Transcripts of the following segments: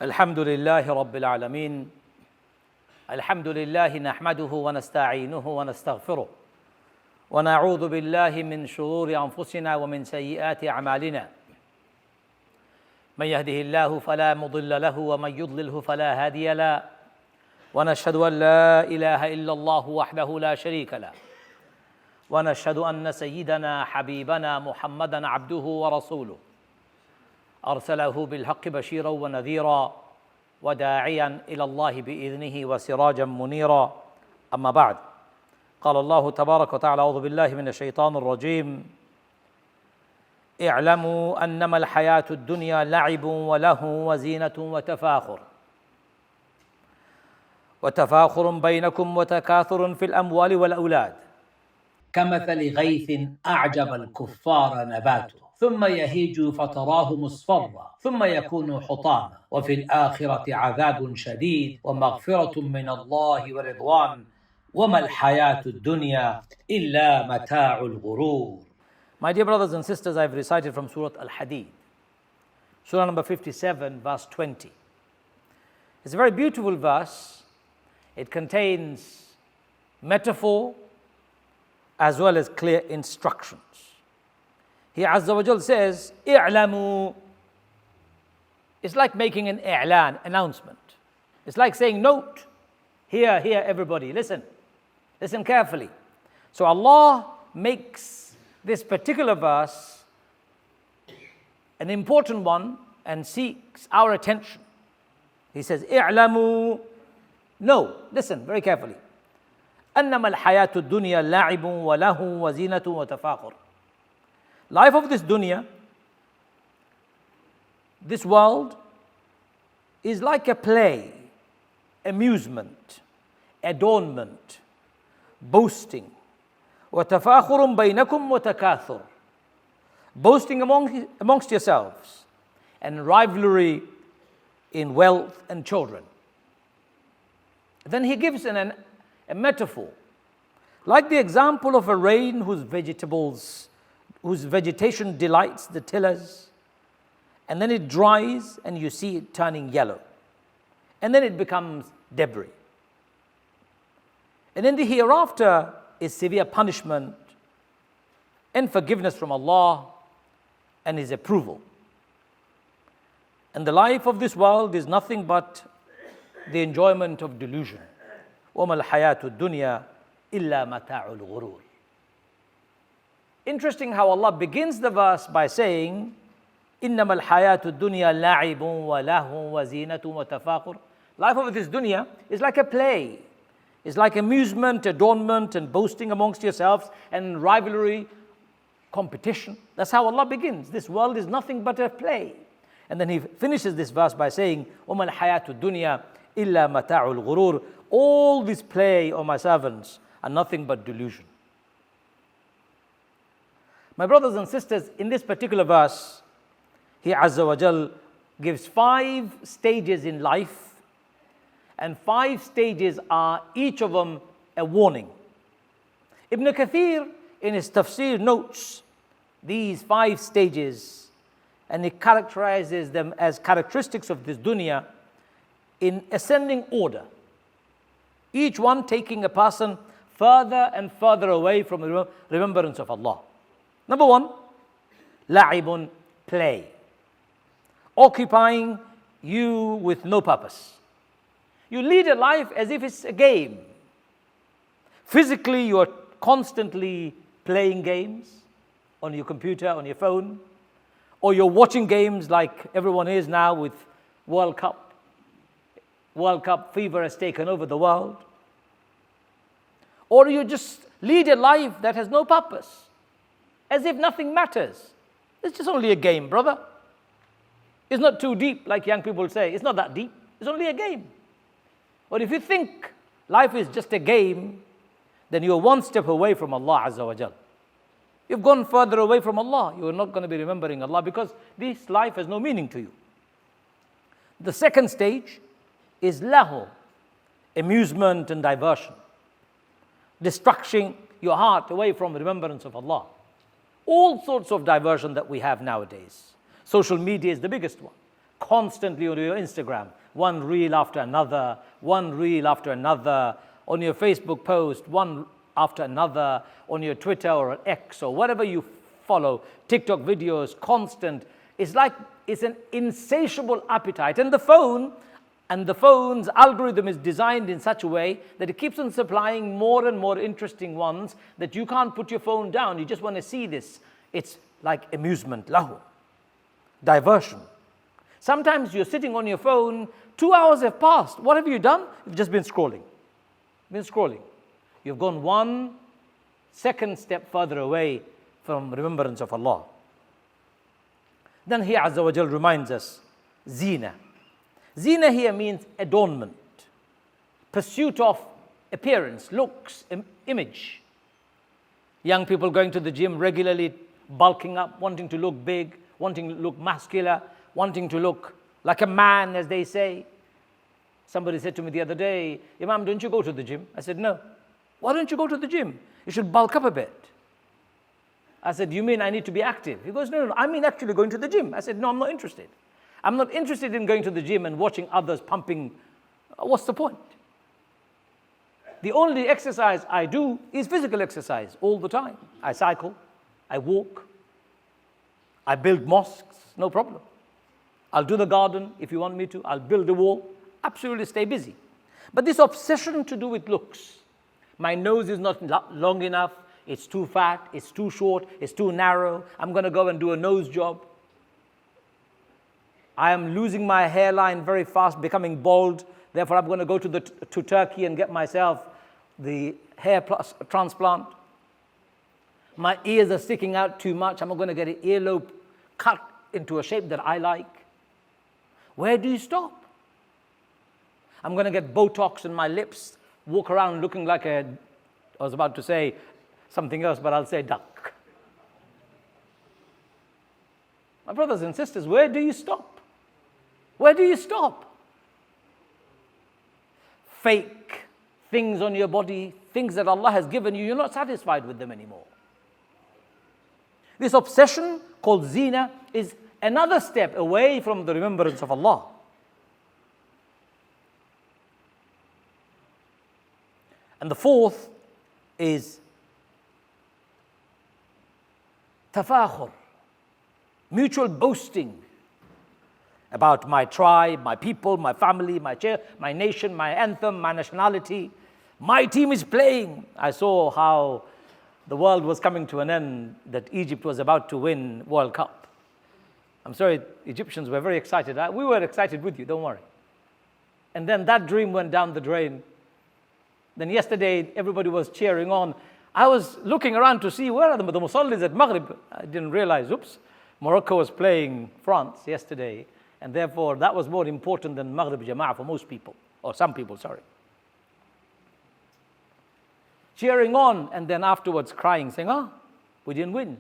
الحمد لله رب العالمين. الحمد لله نحمده ونستعينه ونستغفره ونعوذ بالله من شرور أنفسنا ومن سيئات أعمالنا. من يهده الله فلا مضل له ومن يضلله فلا هادي له، ونشهد أن لا إله إلا الله وحده لا شريك له، ونشهد أن سيدنا حبيبنا محمدًا عبده ورسوله أرسله بالحق بشيرا ونذيرا وداعيا إلى الله بإذنه وسراجا منيرا. أما بعد، قال الله تبارك وتعالى: أعوذ بالله من الشيطان الرجيم: اعلموا أنما الحياة الدنيا لعب ولهو وزينة وتفاخر بينكم وتكاثر في الأموال والأولاد كمثل غيث أعجب الكفار نباته ثم يهيج فتراه مصفرا ثم يكون حطاما وفي الآخرة عذاب شديد ومغفرة من الله ورضوان وما الحياة الدنيا إلا متاع الغرور. My dear brothers and sisters, I've recited from Surah Al-Hadid, Surah number 57, verse 20. It's a very beautiful verse. It contains metaphor as well as clear instructions. He Azza wa Jal says, i'lamu. It's like making an i'lan, announcement. It's like saying, note, here, everybody, listen carefully. So Allah makes this particular verse an important one and seeks our attention. He says, i'lamu. No, listen very carefully. أنما الحياة الدنيا لعب وله وزينة وتفاخر. Life of this dunya, this world, is like a play, amusement, adornment, boasting. وتفاخر بينكم وتكاثر. Boasting amongst yourselves, and rivalry in wealth and children. Then he gives a metaphor, like the example of a rain whose vegetation delights the tillers, and then it dries and you see it turning yellow, and then it becomes debris. And in the hereafter is severe punishment and forgiveness from Allah and His approval. And the life of this world is nothing but the enjoyment of delusion. وَمَا الْحَيَاةُ الدُّنْيَا إِلَّا مَتَاعُ الْغُرُورِ. Interesting how Allah begins the verse by saying, إِنَّمَا الْحَيَاةُ الدُّنْيَا لَعِبٌ وَلَهْوٌ وَزِينَةٌ وَتَفَاخُرٌ. Life of this dunya is like a play. It's like amusement, adornment, and boasting amongst yourselves, and rivalry, competition. That's how Allah begins. This world is nothing but a play. And then He finishes this verse by saying, وَمَا الْحَيَاةُ الدُّنْيَا إِلَّا مَتَاعُ الْغُرُورِ. All this play, O my servants, are nothing but delusion. My brothers and sisters, in this particular verse, He Azza wa Jal gives 5 stages in life, and 5 stages are each of them a warning. Ibn Kathir in his tafsir notes these 5 stages, and he characterizes them as characteristics of this dunya in ascending order, each one taking a person further and further away from the remembrance of Allah. Number 1, la'ibun, play, occupying you with no purpose. You lead a life as if it's a game. Physically, you are constantly playing games on your computer, on your phone, or you're watching games like everyone is now with World Cup. World Cup fever has taken over the world. Or you just lead a life that has no purpose, as if nothing matters. It's just only a game, brother. It's not too deep, like young people say. It's not that deep. It's only a game. Or if you think life is just a game, then you're one step away from Allah Azza wa Jal. You've gone further away from Allah. You're not going to be remembering Allah because this life has no meaning to you. The second stage is lahu, amusement and diversion, distracting your heart away from the remembrance of Allah. All sorts of diversion that we have nowadays. Social media is the biggest one. constantly on your Instagram, one reel after another, one reel after another, on your Facebook post, one after another, on your Twitter or X or whatever you follow, TikTok videos, constant. It's like it's an insatiable appetite. And the phone's algorithm is designed in such a way that it keeps on supplying more and more interesting ones that you can't put your phone down. You just want to see this. It's like amusement, lahu, diversion. Sometimes you're sitting on your phone, 2 hours have passed. What have you done? You've just been scrolling. You've gone 1 second step further away from remembrance of Allah. Then He Azza wa Jal reminds us, zina. Zina here means adornment, pursuit of appearance, looks, image. Young people going to the gym regularly, bulking up, wanting to look big, wanting to look muscular, wanting to look like a man, as they say. Somebody said to me the other day, Imam, don't you go to the gym? I said, no. Why don't you go to the gym? You should bulk up a bit. I said, you mean I need to be active? He goes, no, I mean actually going to the gym. I said, no, I'm not interested. I'm not interested in going to the gym and watching others pumping. What's the point? The only exercise I do is physical exercise all the time. I cycle, I walk, I build mosques, no problem. I'll do the garden if you want me to. I'll build a wall. Absolutely stay busy. But this obsession to do with looks, my nose is not long enough, it's too fat, it's too short, it's too narrow, I'm going to go and do a nose job. I am losing my hairline very fast, becoming bald, therefore I'm going to go to Turkey and get myself the hair transplant. My ears are sticking out too much, I'm going to get an earlobe cut into a shape that I like. Where do you stop? I'm going to get Botox in my lips, walk around looking like I was about to say something else, but I'll say duck. My brothers and sisters, where do you stop? Where do you stop? Fake things on your body, things that Allah has given you, you're not satisfied with them anymore. This obsession called zina is another step away from the remembrance of Allah. And the fourth is tafakhur, mutual boasting about my tribe, my people, my family, my nation, my anthem, my nationality. My team is playing. I saw how the world was coming to an end, that Egypt was about to win World Cup. I'm sorry, Egyptians were very excited. We were excited with you, don't worry. And then that dream went down the drain. Then yesterday, everybody was cheering on. I was looking around to see where are the musallis at Maghrib. I didn't realize, Morocco was playing France yesterday, and therefore that was more important than Maghrib Jum'a for most people, or some people, sorry. Cheering on, and then afterwards crying, saying, we didn't win.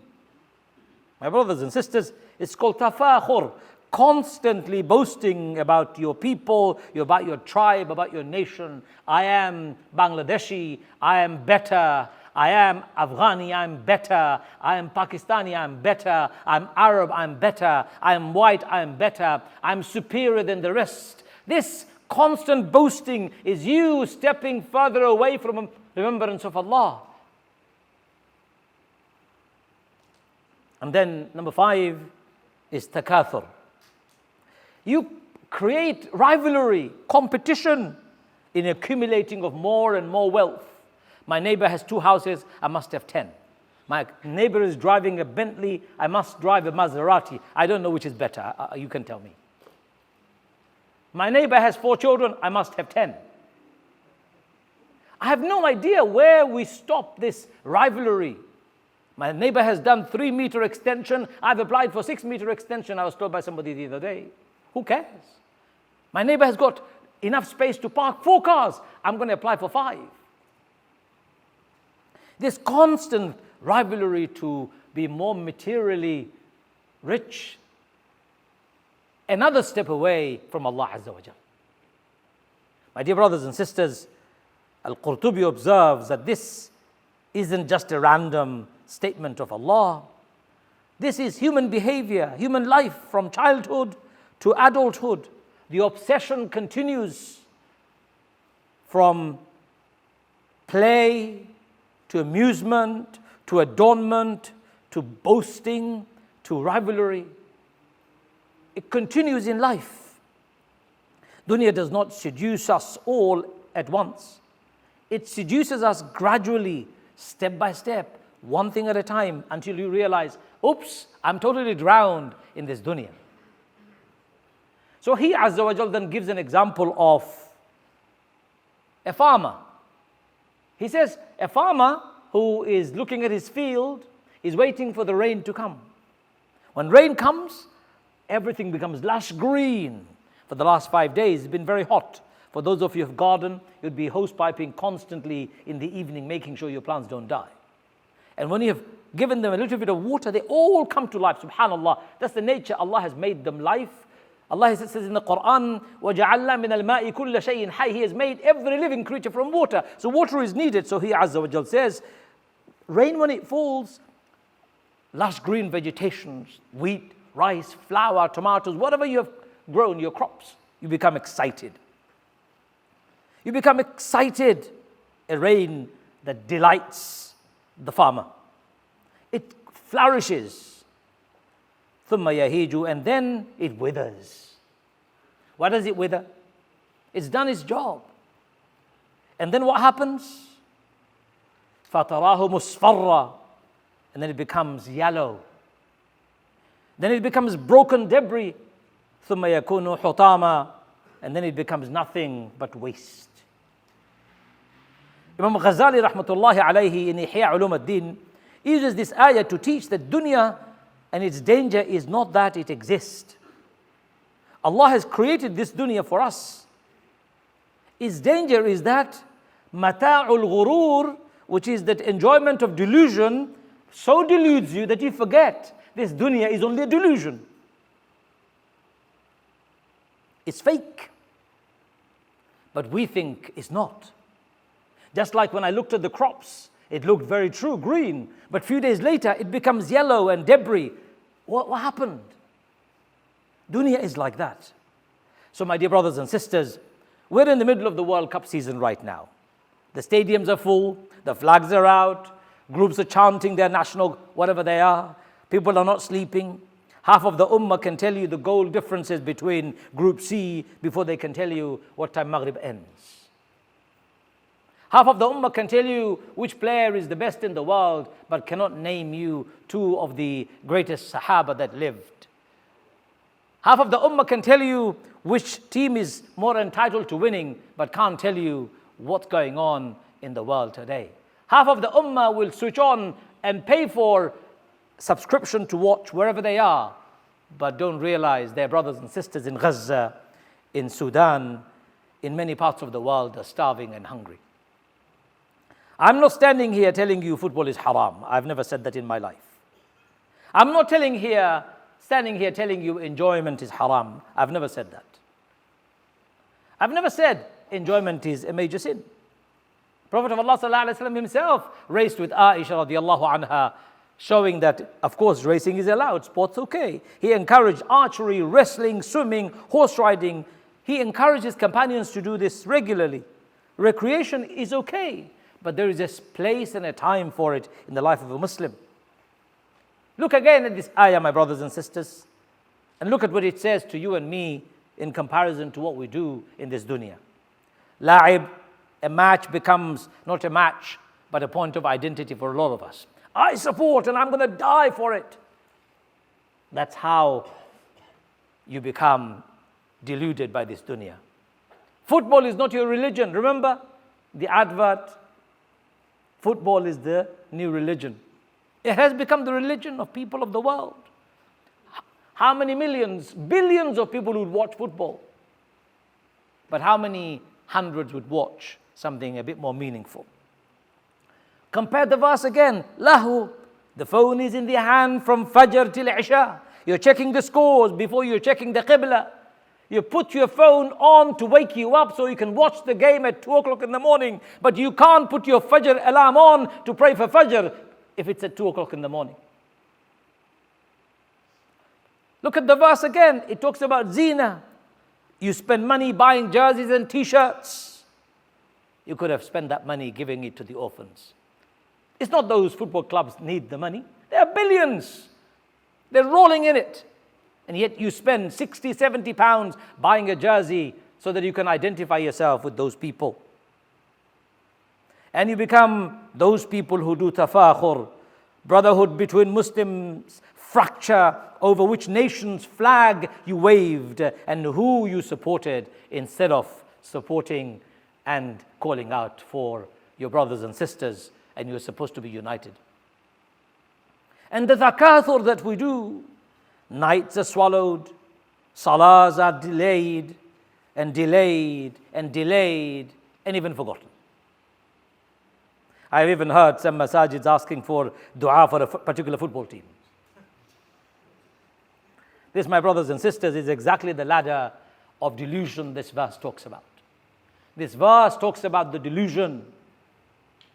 My brothers and sisters, it's called tafakhur, constantly boasting about your people, about your tribe, about your nation. I am Bangladeshi, I am better. I am Afghani, I am better. I am Pakistani, I am better. I'm Arab, I am better. I am white, I am better. I'm superior than the rest. This constant boasting is you stepping further away from remembrance of Allah. And then number 5 is takathur. You create rivalry, competition in accumulating of more and more wealth. My neighbor has 2 houses, I must have 10. My neighbor is driving a Bentley, I must drive a Maserati. I don't know which is better, you can tell me. My neighbor has 4 children, I must have 10. I have no idea where we stop this rivalry. My neighbor has done 3-meter extension, I've applied for 6-meter extension, I was told by somebody the other day. Who cares? My neighbor has got enough space to park 4 cars, I'm going to apply for 5. This constant rivalry to be more materially rich, another step away from Allah Azza wa Jal. My dear brothers and sisters, Al-Qurtubi observes that this isn't just a random statement of Allah. This is human behavior, human life from childhood to adulthood, the obsession continues from play to amusement to adornment to boasting to rivalry. It continues in life. Dunya does not seduce us all at once. It seduces us gradually, step by step, one thing at a time, until you realize, oops, I'm totally drowned in this dunya. So he Azza wa Jal then gives an example of a farmer. He says, a farmer who is looking at his field is waiting for the rain to come. When rain comes, everything becomes lush green. For the last 5 days, it's been very hot. For those of you who have garden, you'd be hose piping constantly in the evening, making sure your plants don't die. And when you have given them a little bit of water, they all come to life. Subhanallah, that's the nature. Allah has made them life. Allah says in the Quran, وَجَعَلْنَا مِنَ الْمَاءِ كُلَّ شَيْءٍ حَيٍّ. He has made every living creature from water. So water is needed. So He Azza wa Jal says, rain when it falls, lush green vegetations, wheat, rice, flour, tomatoes, whatever you have grown, your crops, you become excited. You become excited. A rain that delights the farmer. It flourishes. ثُمَّ يَهِيجُ. And then it withers. Why does it wither? It's done its job. And then what happens? فَتَرَاهُ مُصْفَرًّا. And then it becomes yellow. Then it becomes broken debris. ثُمَّ يَكُونُ حُطَامًا. And then it becomes nothing but waste. Imam Ghazali rahmatullahi alayhi in Ihya Ulum ad-Din uses this ayah to teach that dunya and its danger is not that it exists. Allah has created this dunya for us. Its danger is that mata'ul ghurur, which is that enjoyment of delusion, so deludes you that you forget this dunya is only a delusion. It's fake. But we think it's not. Just like when I looked at the crops, it looked very true, green. But a few days later, it becomes yellow and debris. What happened? Dunya is like that. So my dear brothers and sisters, we're in the middle of the World Cup season right now. The stadiums are full, the flags are out, groups are chanting their national, whatever they are. People are not sleeping. Half of the ummah can tell you the goal differences between Group C before they can tell you what time Maghrib ends. Half of the ummah can tell you which player is the best in the world, but cannot name you two of the greatest Sahaba that lived. Half of the ummah can tell you which team is more entitled to winning, but can't tell you what's going on in the world today. Half of the ummah will switch on and pay for subscription to watch wherever they are, but don't realize their brothers and sisters in Gaza, in Sudan, in many parts of the world are starving and hungry. I'm not standing here telling you football is haram. I've never said that in my life. I'm not standing here telling you enjoyment is haram. I've never said that. I've never said enjoyment is a major sin. Prophet of Allah sallallahu alaihi wasallam himself raced with Aisha radiallahu anha, showing that, of course, racing is allowed, sports okay. He encouraged archery, wrestling, swimming, horse riding. He encouraged his companions to do this regularly. Recreation is okay, but there is a place and a time for it in the life of a Muslim. Look again at this ayah, my brothers and sisters, and look at what it says to you and me in comparison to what we do in this dunya. La'ib, a match becomes not a match, but a point of identity for a lot of us. I support and I'm going to die for it. That's how you become deluded by this dunya. Football is not your religion. Remember the advert? Football is the new religion. It has become the religion of people of the world. How many millions, billions of people would watch football? But how many hundreds would watch something a bit more meaningful? Compare the verse again. Lahu, the phone is in the hand from Fajr till Isha. You're checking the scores before you're checking the Qibla. You put your phone on to wake you up so you can watch the game at 2 o'clock in the morning. But you can't put your Fajr alarm on to pray for Fajr if it's at 2 o'clock in the morning. Look at the verse again. It talks about zina. You spend money buying jerseys and t-shirts. You could have spent that money giving it to the orphans. It's not those football clubs need the money. There are billions. They're rolling in it. And yet you spend 60, 70 pounds buying a jersey so that you can identify yourself with those people. And you become those people who do tafakhur, brotherhood between Muslims, fracture over which nation's flag you waved and who you supported instead of supporting and calling out for your brothers and sisters, and you're supposed to be united. And the takathur that we do, nights are swallowed, salahs are delayed and delayed and delayed and even forgotten. I've even heard some masajids asking for dua for a particular football team. This, my brothers and sisters, is exactly the ladder of delusion this verse talks about. This verse talks about the delusion,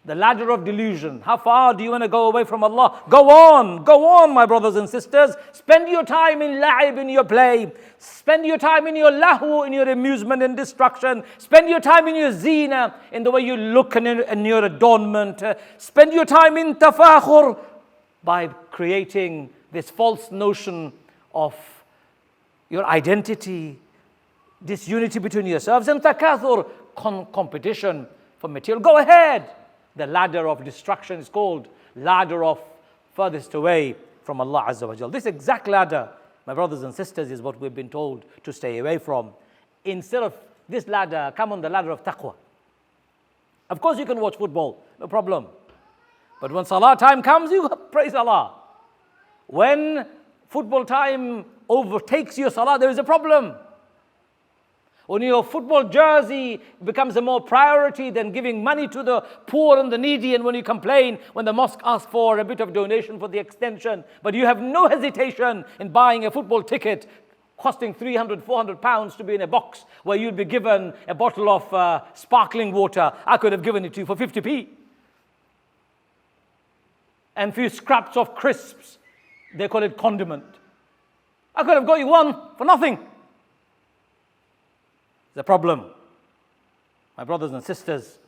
the ladder of delusion. How far do you want to go away from Allah? Go on, my brothers and sisters. Spend your time in la'ib, in your play. Spend your time in your lahu, in your amusement and distraction. Spend your time in your zina, in the way you look and in your adornment. Spend your time in tafakhur by creating this false notion of your identity, disunity between yourselves, and takathur, competition for material. Go ahead. The ladder of destruction is called ladder of furthest away from Allah Azza wa Jal. This exact ladder, my brothers and sisters, is what we've been told to stay away from. Instead of this ladder, come on the ladder of taqwa. Of course you can watch football, no problem. But when salah time comes, you praise Allah. When football time overtakes your salah, there is a problem. When your football jersey becomes a more priority than giving money to the poor and the needy, and when you complain when the mosque asks for a bit of donation for the extension, but you have no hesitation in buying a football ticket costing 300, 400 pounds to be in a box where you'd be given a bottle of sparkling water. I could have given it to you for 50p. And a few scraps of crisps, they call it condiment. I could have got you one for nothing. The problem, my brothers and sisters,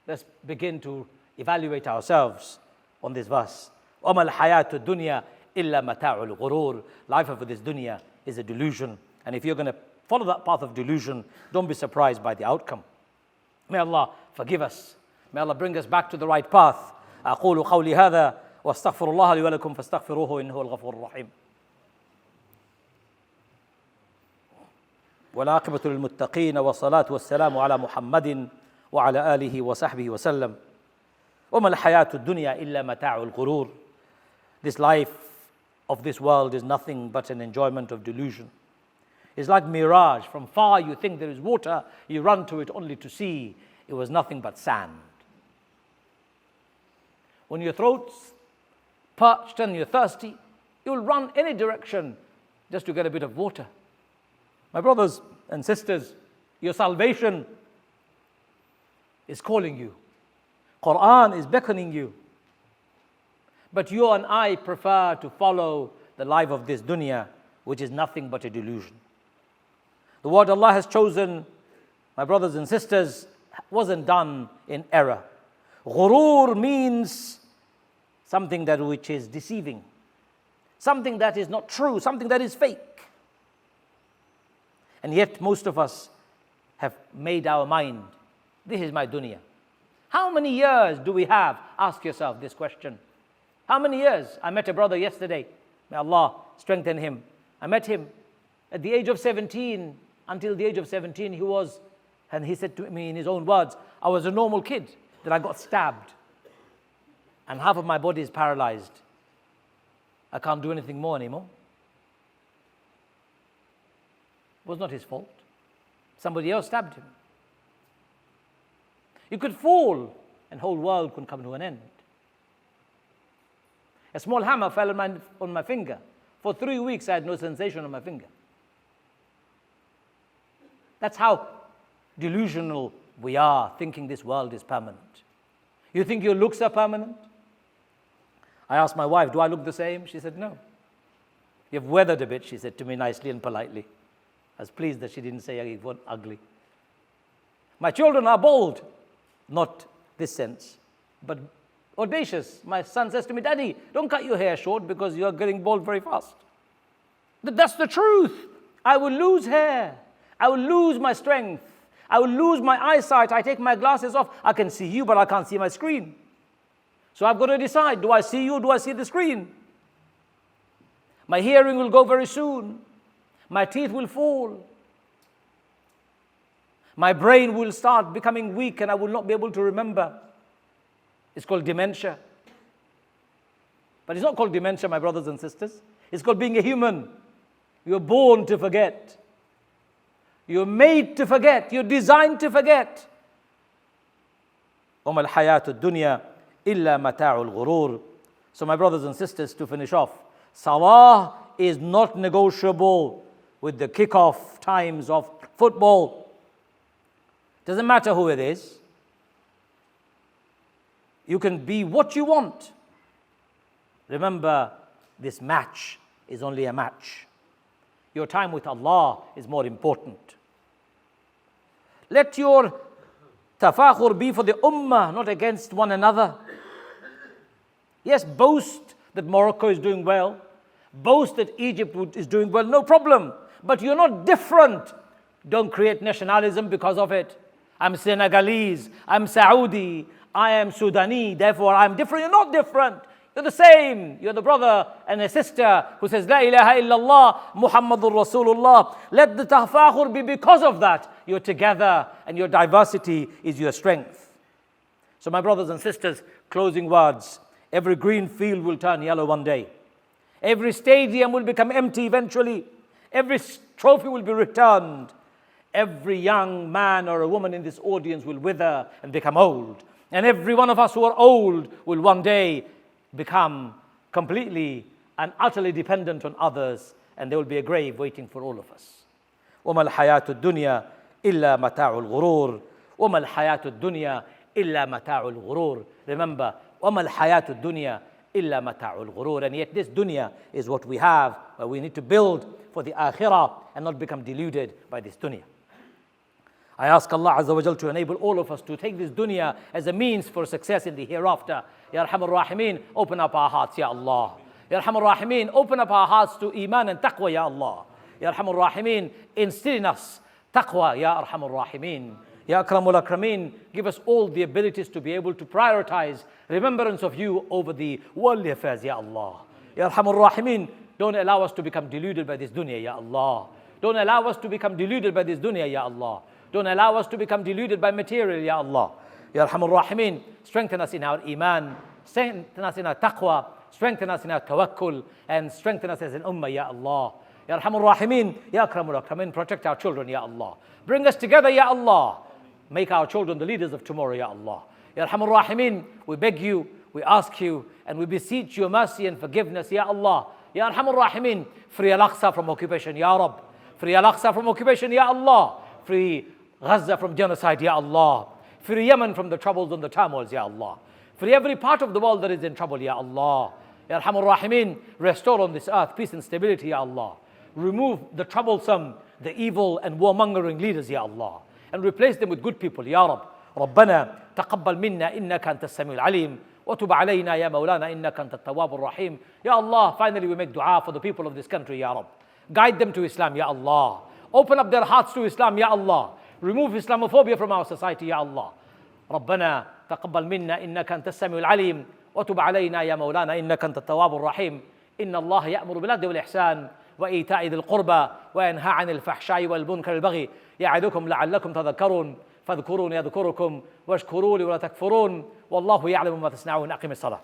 let's begin to evaluate ourselves on this verse. وَمَا الْحَيَاةُ الدُّنْيَا إِلَّا مَتَاعُ الْغُرُورِ. Life of this dunya is a delusion. And if you're going to follow that path of delusion, don't be surprised by the outcome. May Allah forgive us. May Allah bring us back to the right path. أقول قولي هذا واستغفر الله لي ولكم فاستغفروه إنه هو الغفور الرحيم. والعاقبة للمتقين والصلاة والسلام على محمد وعلى آله وصحبه وسلم. وما الحياة الدنيا إلا متاع الغرور. This life of this world is nothing but an enjoyment of delusion. It's like mirage. From far you think there is water, you run to it only to see it was nothing but sand. When your throat's parched and you're thirsty, you'll run any direction just to get a bit of water. My brothers and sisters, your salvation is calling you. Quran is beckoning you. But you and I prefer to follow the life of this dunya, which is nothing but a delusion. The word Allah has chosen, my brothers and sisters, wasn't done in error. Ghurur means something that which is deceiving, something that is not true, something that is fake. And yet most of us have made our mind, this is my dunya. How many years do we have? Ask yourself this question. How many years? I met a brother yesterday. May Allah strengthen him. I met him at the age of 17. Until the age of 17 he was, and he said to me in his own words, I was a normal kid, that I got stabbed. And half of my body is paralyzed. I can't do anything more anymore. It was not his fault. Somebody else stabbed him. You could fall and whole world could come to an end. A small hammer fell on my finger. For 3 weeks I had no sensation on my finger. That's how delusional we are, thinking this world is permanent. You think your looks are permanent? I asked my wife, do I look the same? She said, no. You've weathered a bit, she said to me nicely and politely. I was pleased that she didn't say it was ugly. My children are bold, not this sense, but audacious. My son says to me, Daddy, don't cut your hair short because you're getting bald very fast. That's the truth. I will lose hair. I will lose my strength. I will lose my eyesight. I take my glasses off. I can see you, but I can't see my screen. So I've got to decide, do I see you or do I see the screen? My hearing will go very soon. My teeth will fall. My brain will start becoming weak and I will not be able to remember. It's called dementia. But it's not called dementia, my brothers and sisters. It's called being a human. You're born to forget. You're made to forget. You're designed to forget. وَمَا الْحَيَاةُ الدُّنْيَا إِلَّا مَتَاعُ الْغُرُورِ. So my brothers and sisters, to finish off, salah is not negotiable with the kickoff times of football. Doesn't matter who it is. You can be what you want. Remember, this match is only a match. Your time with Allah is more important. Let your tafakhur be for the ummah, not against one another. Yes, boast that Morocco is doing well. Boast that Egypt is doing well, no problem. But you're not different. Don't create nationalism because of it. I'm Senegalese, I'm Saudi, I am Sudani, therefore I'm different. You're not different. You're the same. You're the brother and a sister who says, La ilaha illallah, Muhammadur Rasulullah. Let the tafakhur be because of that. You're together and your diversity is your strength. So my brothers and sisters, closing words. Every green field will turn yellow one day. Every stadium will become empty eventually. Every trophy will be returned. Every young man or a woman in this audience will wither and become old. And every one of us who are old will one day become completely and utterly dependent on others, and there will be a grave waiting for all of us. وَمَا الْحَيَاةُ الدُّنْيَا إِلَّا مَتَاعُ الْغُرُورِ وَمَا الْحَيَاةُ الدُّنْيَا إِلَّا مَتَاعُ الْغُرُورِ. Remember, وَمَا الْحَيَاةُ الدُّنْيَا إِلَّا مَتَاعُ الْغُرُورِ. And yet this dunya is what we have, but we need to build for the akhirah and not become deluded by this dunya. I ask Allah Azza wa Jal to enable all of us to take this dunya as a means for success in the hereafter. Ya Arhamar Rahimeen, open up our hearts, Ya Allah. Ya Arhamar Rahimeen, open up our hearts to iman and taqwa, Ya Allah. Ya Arhamar Rahimeen, instill in us taqwa, Ya Arhamar Rahimeen. Ya Akramul Akrameen, give us all the abilities to be able to prioritize remembrance of you over the worldly affairs, Ya Allah. Ya Arhamar Rahimeen, don't allow us to become deluded by this dunya, Ya Allah. Don't allow us to become deluded by this dunya, Ya Allah. Don't allow us to become deluded by material, Ya Allah. Ya Arhamar Rahimeen, strengthen us in our iman, strengthen us in our taqwa, strengthen us in our tawakkul, and strengthen us as an ummah, Ya Allah. Ya Arhamar Rahimeen, Ya Akramul Akrameen, protect our children, Ya Allah. Bring us together, Ya Allah. Make our children the leaders of tomorrow, Ya Allah. Ya Arhamar Rahimeen, we beg you, we ask you, and we beseech your mercy and forgiveness, Ya Allah. Ya Arhamar Rahimeen, free Al-Aqsa from occupation, Ya Rab. Free Al-Aqsa from occupation, Ya Allah. Free Gaza from genocide, Ya Allah. Free Yemen from the troubles and the turmoils, Ya Allah. Free every part of the world that is in trouble, Ya Allah. Ya Arhamar Rahimeen, restore on this earth peace and stability, Ya Allah. Remove the troublesome, the evil and warmongering leaders, Ya Allah. And replace them with good people, Ya Rab. ربنا تقبل منا إنك أنت السميع العليم وتب علينا يا مولانا إنك أنت التواب الرحيم. Ya Allah, finally we make dua for the people of this country, Ya Rab. Guide them to Islam, Ya Allah. Open up their hearts to Islam, Ya Allah. Remove Islamophobia from our society, Ya Allah. ربنا تقبل منا إنك أنت السميع العليم وتب علينا يا مولانا إنك أنت التواب الرحيم. إن الله يأمر بالعدل والإحسان وإيتاء ذي القربى وينهى عن الفحشاء والمنكر والبغي يعظكم لعلكم تذكرون فاذكروني يذكركم واشكروا لي ولا تكفرون والله يعلم ما تصنعون. أقم الصلاة.